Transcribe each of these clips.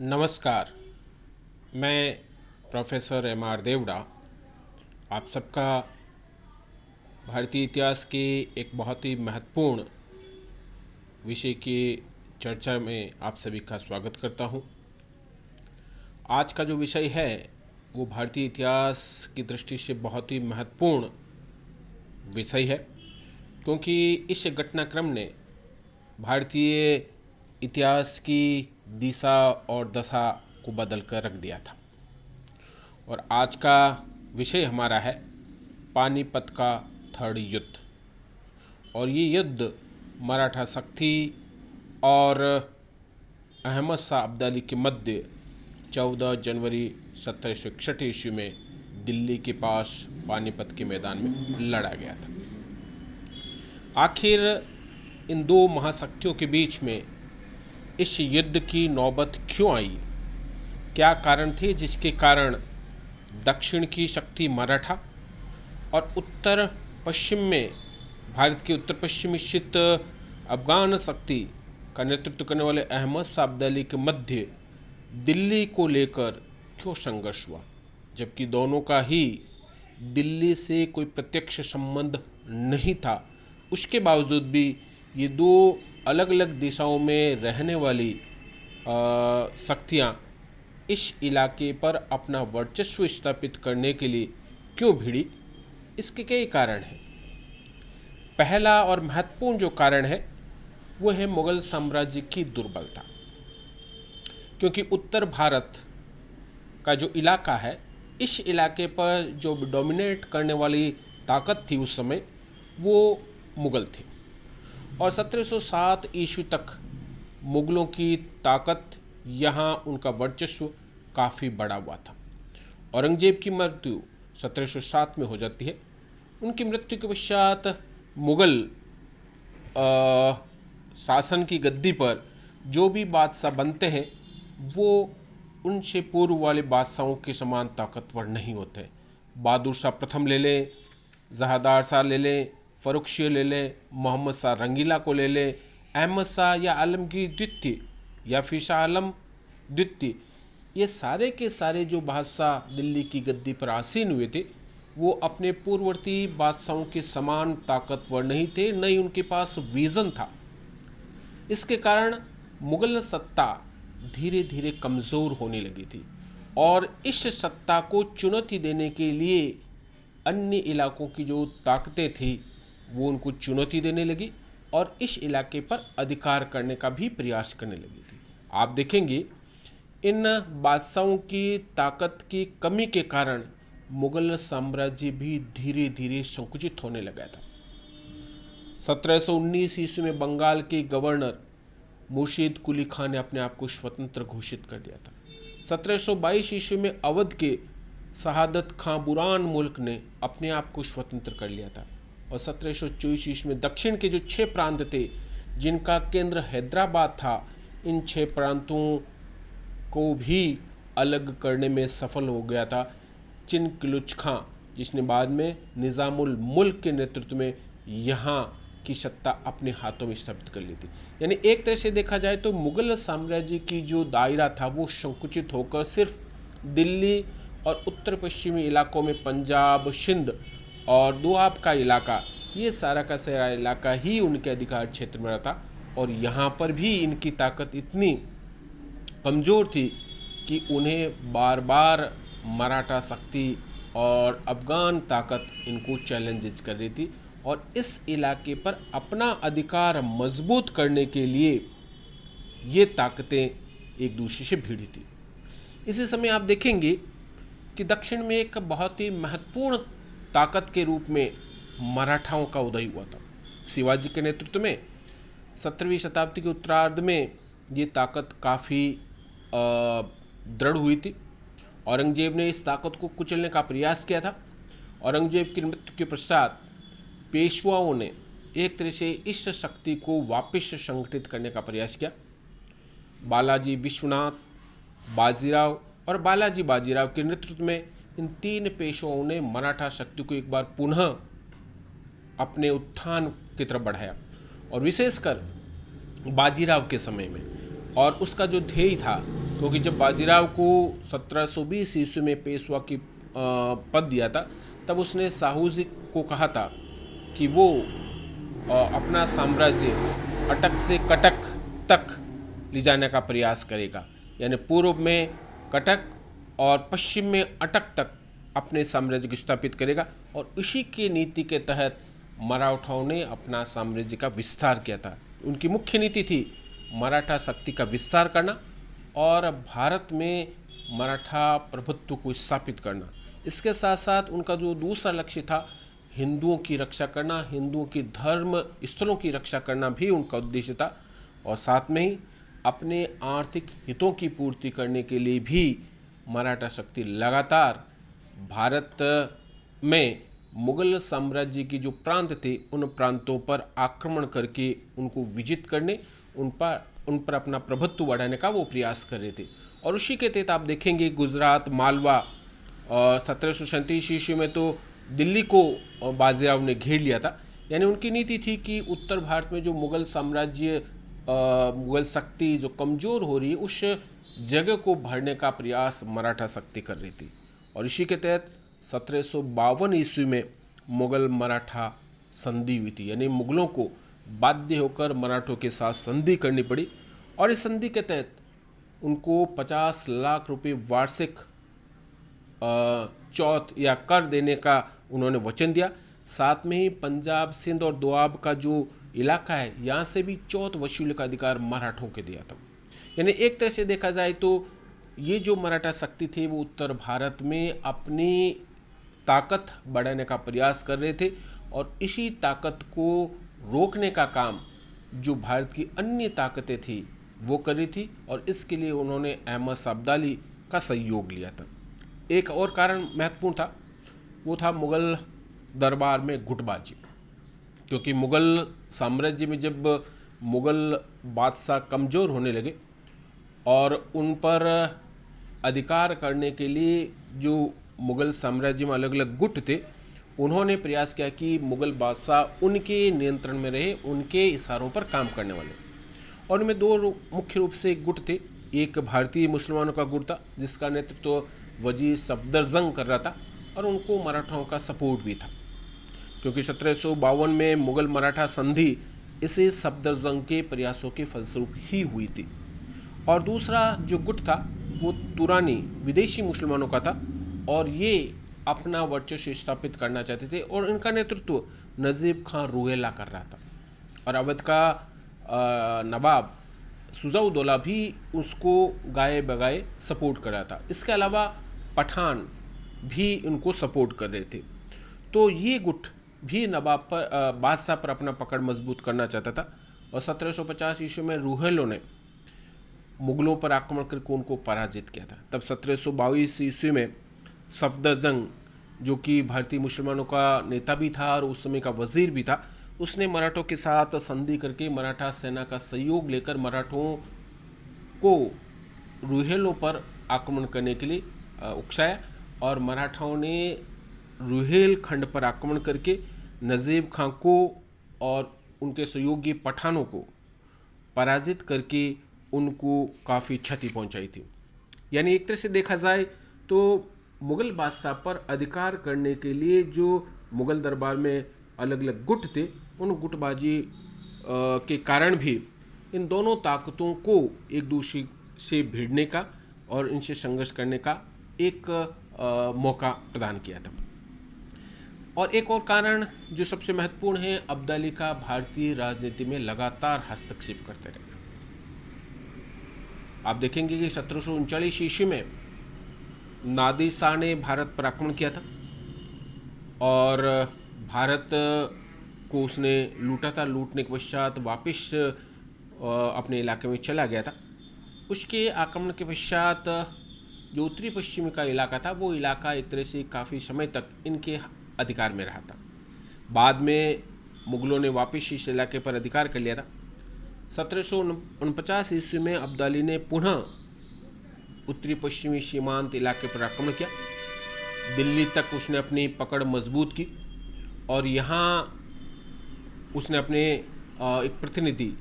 नमस्कार। मैं professor MR. Devda आप सबका भारतीय इतिहास के एक बहुत ही महत्वपूर्ण विषय की चर्चा में आप सभी का स्वागत करता हूं। आज का जो विषय है वो भारतीय इतिहास की दृष्टि से बहुत ही महत्वपूर्ण विषय है, क्योंकि इस घटनाक्रम ने भारतीय इतिहास की दिशा और दशा को बदल कर रख दिया था। और आज का विषय हमारा है पानीपत का थर्ड युद्ध। और ये युद्ध मराठा शक्ति और अहमद शाह अब्दाली के मध्य 14 जनवरी 1761 ईस्वी में दिल्ली के पास पानीपत के मैदान में लड़ा गया था। आखिर इन दो महाशक्तियों के बीच में इस युद्ध की नौबत क्यों आई? क्या कारण थे जिसके कारण दक्षिण की शक्ति मराठा और उत्तर पश्चिम में भारत के उत्तर पश्चिम स्थित अफगान शक्ति का नेतृत्व करने वाले अहमद शाह अब्दाली के मध्य दिल्ली को लेकर क्यों संघर्ष हुआ, जबकि दोनों का ही दिल्ली से कोई प्रत्यक्ष संबंध नहीं था। उसके बावजूद भी ये दो अलग अलग दिशाओं में रहने वाली शक्तियाँ इस इलाके पर अपना वर्चस्व स्थापित करने के लिए क्यों भिड़ी? इसके कई कारण हैं। पहला और महत्वपूर्ण जो कारण है वो है मुगल साम्राज्य की दुर्बलता, क्योंकि उत्तर भारत का जो इलाका है, इस इलाके पर जो डोमिनेट करने वाली ताकत थी उस समय वो मुगल थी। और 1707 ईस्वी तक मुगलों की ताकत यहाँ उनका वर्चस्व काफ़ी बड़ा हुआ था। औरंगजेब की मृत्यु 1707 में हो जाती है। उनकी मृत्यु के पश्चात मुगल शासन की गद्दी पर जो भी बादशाह बनते हैं वो उनसे पूर्व वाले बादशाहों के समान ताकतवर नहीं होते। बहादुर शाह प्रथम ले लें, जहादार शाह ले लें, फ़र्रुख शाह ले लें, मोहम्मद शाह रंगीला को ले लें, अहमद शाह या आलमगीर द्वितीय या फिर शाह आलम द्वितीय, ये सारे के सारे जो बादशाह दिल्ली की गद्दी पर आसीन हुए थे वो अपने पूर्ववर्ती बादशाहों के समान ताकतवर नहीं थे, न ही उनके पास विज़न था। इसके कारण मुगल सत्ता धीरे धीरे कमज़ोर होने लगी थी और इस सत्ता को चुनौती देने के लिए अन्य इलाकों की जो ताकतें थी वो उनको चुनौती देने लगी और इस इलाके पर अधिकार करने का भी प्रयास करने लगी थी। आप देखेंगे इन बादशाहों की ताकत की कमी के कारण मुगल साम्राज्य भी धीरे धीरे संकुचित होने लगा था। 1719 ईस्वी में बंगाल के गवर्नर मुर्शीद कुली खान ने अपने आप को स्वतंत्र घोषित कर दिया था। 1722 ईस्वी में अवध के शहादत खां बुरान मुल्क ने अपने आप को स्वतंत्र कर लिया था। और 1724 ईस्वी में दक्षिण के जो 6 प्रांत थे जिनका केंद्र हैदराबाद था, इन 6 प्रांतों को भी अलग करने में सफल हो गया था चिनकिलुच खां, जिसने बाद में निज़ामुल मुल्क के नेतृत्व में यहाँ की सत्ता अपने हाथों में स्थापित कर ली थी। यानी एक तरह से देखा जाए तो मुगल साम्राज्य की जो दायरा था वो संकुचित होकर सिर्फ दिल्ली और उत्तर पश्चिमी इलाकों में पंजाब, सिंध और दोआब का इलाका, ये सारा का सारा इलाका ही उनके अधिकार क्षेत्र में था। और यहाँ पर भी इनकी ताकत इतनी कमज़ोर थी कि उन्हें बार बार मराठा शक्ति और अफगान ताकत इनको चैलेंजेस कर रही थी और इस इलाके पर अपना अधिकार मजबूत करने के लिए ये ताकतें एक दूसरे से भिड़ी थी। इसी समय आप देखेंगे कि दक्षिण में एक बहुत ही महत्वपूर्ण ताकत के रूप में मराठाओं का उदय हुआ था। शिवाजी के नेतृत्व में 17वीं शताब्दी के उत्तरार्ध में ये ताकत काफ़ी दृढ़ हुई थी। औरंगजेब ने इस ताकत को कुचलने का प्रयास किया था। औरंगजेब की मृत्यु के पश्चात पेशवाओं ने एक तरह से इस शक्ति को वापस संगठित करने का प्रयास किया। बालाजी विश्वनाथ, बाजीराव और बालाजी बाजीराव के नेतृत्व में इन 3 पेशवाओं ने मराठा शक्ति को एक बार पुनः अपने उत्थान की तरफ बढ़ाया। और विशेषकर बाजीराव के समय में, और उसका जो ध्येय था क्योंकि जब बाजीराव को 1720 ईस्वी में पेशवा की पद दिया था, तब उसने साहूजी को कहा था कि वो अपना साम्राज्य अटक से कटक तक ले जाने का प्रयास करेगा, यानी पूर्व में कटक और पश्चिम में अटक तक अपने साम्राज्य को स्थापित करेगा। और इसी की नीति के तहत मराठाओं ने अपना साम्राज्य का विस्तार किया था। उनकी मुख्य नीति थी मराठा शक्ति का विस्तार करना और भारत में मराठा प्रभुत्व को स्थापित करना। इसके साथ साथ उनका जो दूसरा लक्ष्य था, हिंदुओं की रक्षा करना, हिंदुओं की धर्म स्थलों की रक्षा करना भी उनका उद्देश्य था। और साथ में ही अपने आर्थिक हितों की पूर्ति करने के लिए भी मराठा शक्ति लगातार भारत में मुगल साम्राज्य की जो प्रांत थे उन प्रांतों पर आक्रमण करके उनको विजित करने, उन पर अपना प्रभुत्व बढ़ाने का वो प्रयास कर रहे थे। और उसी के तहत आप देखेंगे गुजरात, मालवा और 1737 ईस्वी में तो दिल्ली को बाजीराव ने घेर लिया था। यानी उनकी नीति थी कि उत्तर भारत में जो मुगल साम्राज्य, मुगल शक्ति जो कमज़ोर हो रही है, उस जगह को भरने का प्रयास मराठा शक्ति कर रही थी। और इसी के तहत 1752 ईस्वी में मुगल मराठा संधि हुई थी, यानी मुगलों को बाध्य होकर मराठों के साथ संधि करनी पड़ी। और इस संधि के तहत उनको 50 लाख रुपए वार्षिक चौथ या कर देने का उन्होंने वचन दिया। साथ में ही पंजाब, सिंध और दोआब का जो इलाका है, यहाँ से भी चौथ वसूली का अधिकार मराठों के दिया था। यानी एक तरह से देखा जाए तो ये जो मराठा शक्ति थी वो उत्तर भारत में अपनी ताकत बढ़ाने का प्रयास कर रहे थे। और इसी ताकत को रोकने का काम जो भारत की अन्य ताकतें थी वो कर रही थी। और इसके लिए उन्होंने अहमद शाह अब्दाली का सहयोग लिया था। एक और कारण महत्वपूर्ण था, वो था मुगल दरबार में गुटबाजी। क्योंकि मुगल साम्राज्य में जब मुगल बादशाह कमज़ोर होने लगे और उन पर अधिकार करने के लिए जो मुगल साम्राज्य में अलग अलग गुट थे, उन्होंने प्रयास किया कि मुगल बादशाह उनके नियंत्रण में रहे, उनके इशारों पर काम करने वाले। और उनमें दो मुख्य रूप से गुट थे। एक भारतीय मुसलमानों का गुट था जिसका नेतृत्व वजीर सफदरजंग कर रहा था, और उनको मराठाओं का सपोर्ट भी था, क्योंकि 1752 में मुगल मराठा संधि इसे सफदरजंग के प्रयासों के फलस्वरूप ही हुई थी। और दूसरा जो गुट था वो तुरानी विदेशी मुसलमानों का था, और ये अपना वर्चस्व स्थापित करना चाहते थे। और इनका नेतृत्व नजीब खान रुहेला कर रहा था, और अवध का नवाब सुजाउद्दौला भी उसको गाए बगाए सपोर्ट कर रहा था। इसके अलावा पठान भी उनको सपोर्ट कर रहे थे। तो ये गुट भी नवाब पर, बादशाह पर अपना पकड़ मजबूत करना चाहता था। और 1750 ईस्वी में रुहेलो ने मुगलों पर आक्रमण करके उनको पराजित किया था। तब 1722 ईस्वी में सफदरजंग, जो कि भारतीय मुसलमानों का नेता भी था और उस समय का वजीर भी था, उसने मराठों के साथ संधि करके मराठा सेना का सहयोग लेकर मराठों को रुहेलों पर आक्रमण करने के लिए उकसाया। और मराठाओं ने रुहेल खंड पर आक्रमण करके नजीब खां को और उनके सहयोगी पठानों को पराजित करके उनको काफ़ी क्षति पहुंचाई थी। यानी एक तरह से देखा जाए तो मुगल बादशाह पर अधिकार करने के लिए जो मुगल दरबार में अलग अलग गुट थे, उन गुटबाजी के कारण भी इन दोनों ताकतों को एक दूसरे से भिड़ने का और इनसे संघर्ष करने का एक मौका प्रदान किया था। और एक और कारण जो सबसे महत्वपूर्ण है, अब्दाली का भारतीय राजनीति में लगातार हस्तक्षेप करते रहे। आप देखेंगे कि 1739 ईस्वी में नादिर शाह ने भारत पर आक्रमण किया था और भारत को उसने लूटा था। लूटने के पश्चात वापस अपने इलाके में चला गया था। उसके आक्रमण के पश्चात जो उत्तरी पश्चिमी का इलाका था, वो इलाका एक तरह से काफ़ी समय तक इनके अधिकार में रहा था। बाद में मुगलों ने वापस इस इलाके पर अधिकार कर लिया था। 1749 ईस्वी में अब्दाली ने पुनः उत्तरी पश्चिमी सीमांत इलाके पर आक्रमण किया। दिल्ली तक उसने अपनी पकड़ मजबूत की और यहाँ उसने अपने एक प्रतिनिधि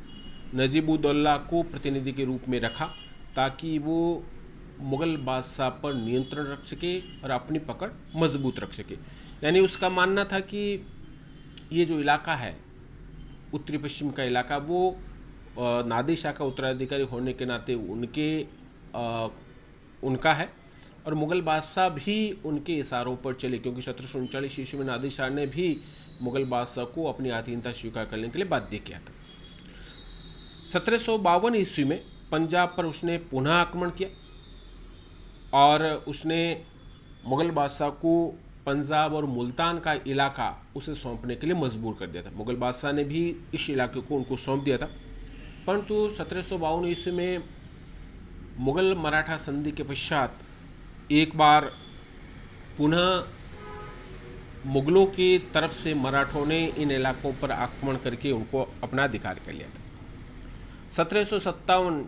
नजीबुद्दौला को प्रतिनिधि के रूप में रखा ताकि वो मुग़ल बादशाह पर नियंत्रण रख सके और अपनी पकड़ मजबूत रख सके। यानी उसका मानना था कि ये जो इलाका है, उत्तरी पश्चिम का इलाका, वो नादिर शाह का उत्तराधिकारी होने के नाते उनका है और मुग़ल बादशाह भी उनके इशारों पर चले, क्योंकि 1739 ईस्वी में नादिर शाह ने भी मुग़ल बादशाह को अपनी अधीनता स्वीकार करने के लिए बाध्य किया था। 1752 ईस्वी में पंजाब पर उसने पुनः आक्रमण किया और उसने मुग़ल बादशाह को पंजाब और मुल्तान का इलाका उसे सौंपने के लिए मजबूर कर दिया था। मुग़ल बादशाह ने भी इस इलाके को उनको सौंप दिया था, परंतु 1752 ईस्वी में मुग़ल मराठा संधि के पश्चात एक बार पुनः मुग़लों की तरफ से मराठों ने इन इलाकों पर आक्रमण करके उनको अपना अधिकार कर लिया था। 1757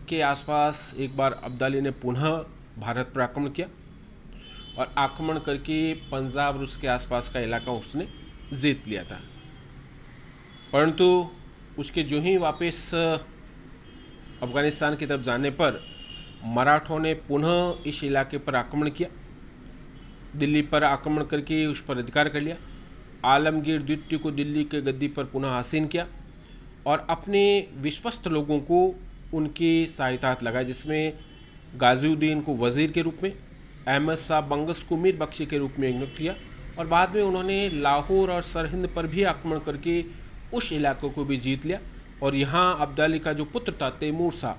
के आसपास एक बार अब्दाली ने पुनः भारत पर आक्रमण किया और आक्रमण करके पंजाब और उसके आसपास का इलाका उसने जीत लिया था, परंतु उसके जो ही वापस अफ़गानिस्तान की तरफ जाने पर मराठों ने पुनः इस इलाके पर आक्रमण किया, दिल्ली पर आक्रमण करके उस पर अधिकार कर लिया। आलमगीर द्वितीय को दिल्ली के गद्दी पर पुनः आसीन किया और अपने विश्वस्त लोगों को उनकी सहायता लगाई, जिसमें गाज़ीउद्दीन को वज़ीर के रूप में, अहमद शाह बंगश को मीर बख्शी के रूप में नियुक्त किया और बाद में उन्होंने लाहौर और सरहिंद पर भी आक्रमण करके उस इलाकों को भी जीत लिया और यहाँ अब्दाली का जो पुत्र था तैमूर शाह,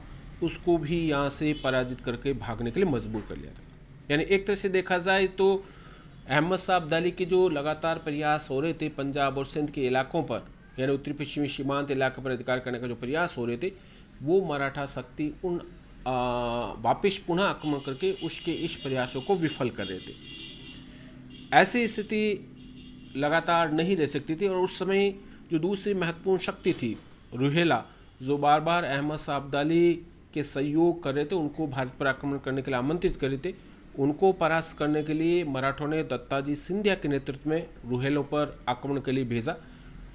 उसको भी यहाँ से पराजित करके भागने के लिए मजबूर कर लिया था। यानी एक तरह से देखा जाए तो अहमद शाह अब्दाली के जो लगातार प्रयास हो रहे थे पंजाब और सिंध के इलाकों पर, यानी उत्तरी पश्चिमी सीमांत इलाके पर अधिकार करने का जो प्रयास हो रहे थे, वो मराठा शक्ति उन वापिस पुनः आक्रमण करके उसके इस प्रयासों को विफल कर रहे थे। ऐसी स्थिति लगातार नहीं रह सकती थी और उस समय जो दूसरी महत्वपूर्ण शक्ति थी रुहेला, जो बार बार अहमद शाह अब्दाली के सहयोग कर रहे थे, उनको भारत पर आक्रमण करने के लिए आमंत्रित कर रहे थे, उनको परास्त करने के लिए मराठों ने दत्ताजी सिंधिया के नेतृत्व में रुहेलों पर आक्रमण के लिए भेजा।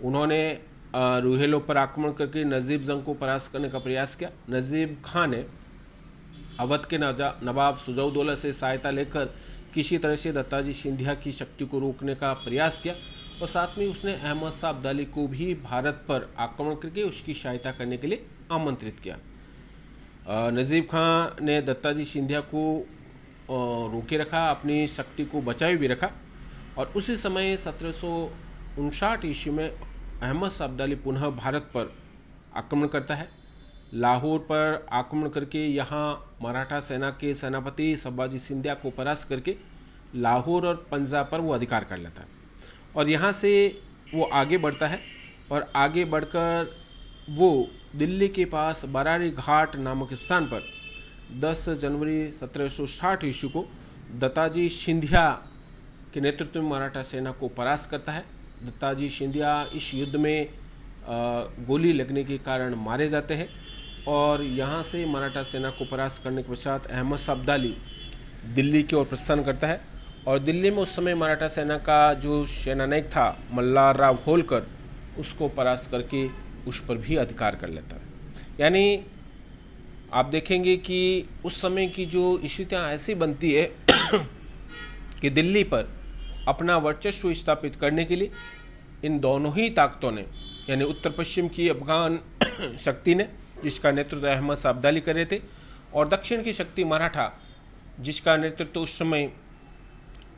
उन्होंने रुहेलों पर आक्रमण करके नजीब जंग को परास्त करने का प्रयास किया। नजीब खान ने अवध के नवाब सुजाउद्दौला से सहायता लेकर किसी तरह से दत्ताजी सिंधिया की शक्ति को रोकने का प्रयास किया और साथ में उसने अहमद शाह अब्दाली को भी भारत पर आक्रमण करके उसकी सहायता करने के लिए आमंत्रित किया। नजीब खान ने दत्ताजी सिंधिया को रोके रखा, अपनी शक्ति को बचाए भी रखा और उसी समय 1759 ईस्वी में अहमद शाह अब्दाली पुनः भारत पर आक्रमण करता है। लाहौर पर आक्रमण करके यहाँ मराठा सेना के सेनापति सब्बाजी सिंधिया को परास्त करके लाहौर और पंजाब पर वो अधिकार कर लेता है और यहाँ से वो आगे बढ़ता है और आगे बढ़कर वो दिल्ली के पास बरारी घाट नामक स्थान पर 10 जनवरी 1760 ईस्वी को दत्ताजी सिंधिया के नेतृत्व में मराठा सेना को परास्त करता है। दत्ताजी सिंधिया इस युद्ध में गोली लगने के कारण मारे जाते हैं और यहाँ से मराठा सेना को परास्त करने के पश्चात अहमद शाह अब्दाली दिल्ली की ओर प्रस्थान करता है और दिल्ली में उस समय मराठा सेना का जो सेनानायक था मल्हार राव होलकर, उसको परास्त करके उस पर भी अधिकार कर लेता है। यानी आप देखेंगे कि उस समय की जो स्थितियाँ ऐसी बनती है कि दिल्ली पर अपना वर्चस्व स्थापित करने के लिए इन दोनों ही ताकतों ने, यानी उत्तर पश्चिम की अफगान शक्ति ने, जिसका नेतृत्व अहमद शाह अब्दाली कर रहे थे, और दक्षिण की शक्ति मराठा, जिसका नेतृत्व उस समय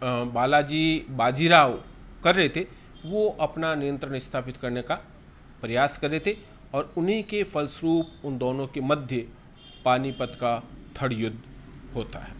बालाजी बाजीराव कर रहे थे, वो अपना नियंत्रण स्थापित करने का प्रयास कर रहे थे और उन्हीं के फलस्वरूप उन दोनों के मध्य पानीपत का थड़ युद्ध होता है।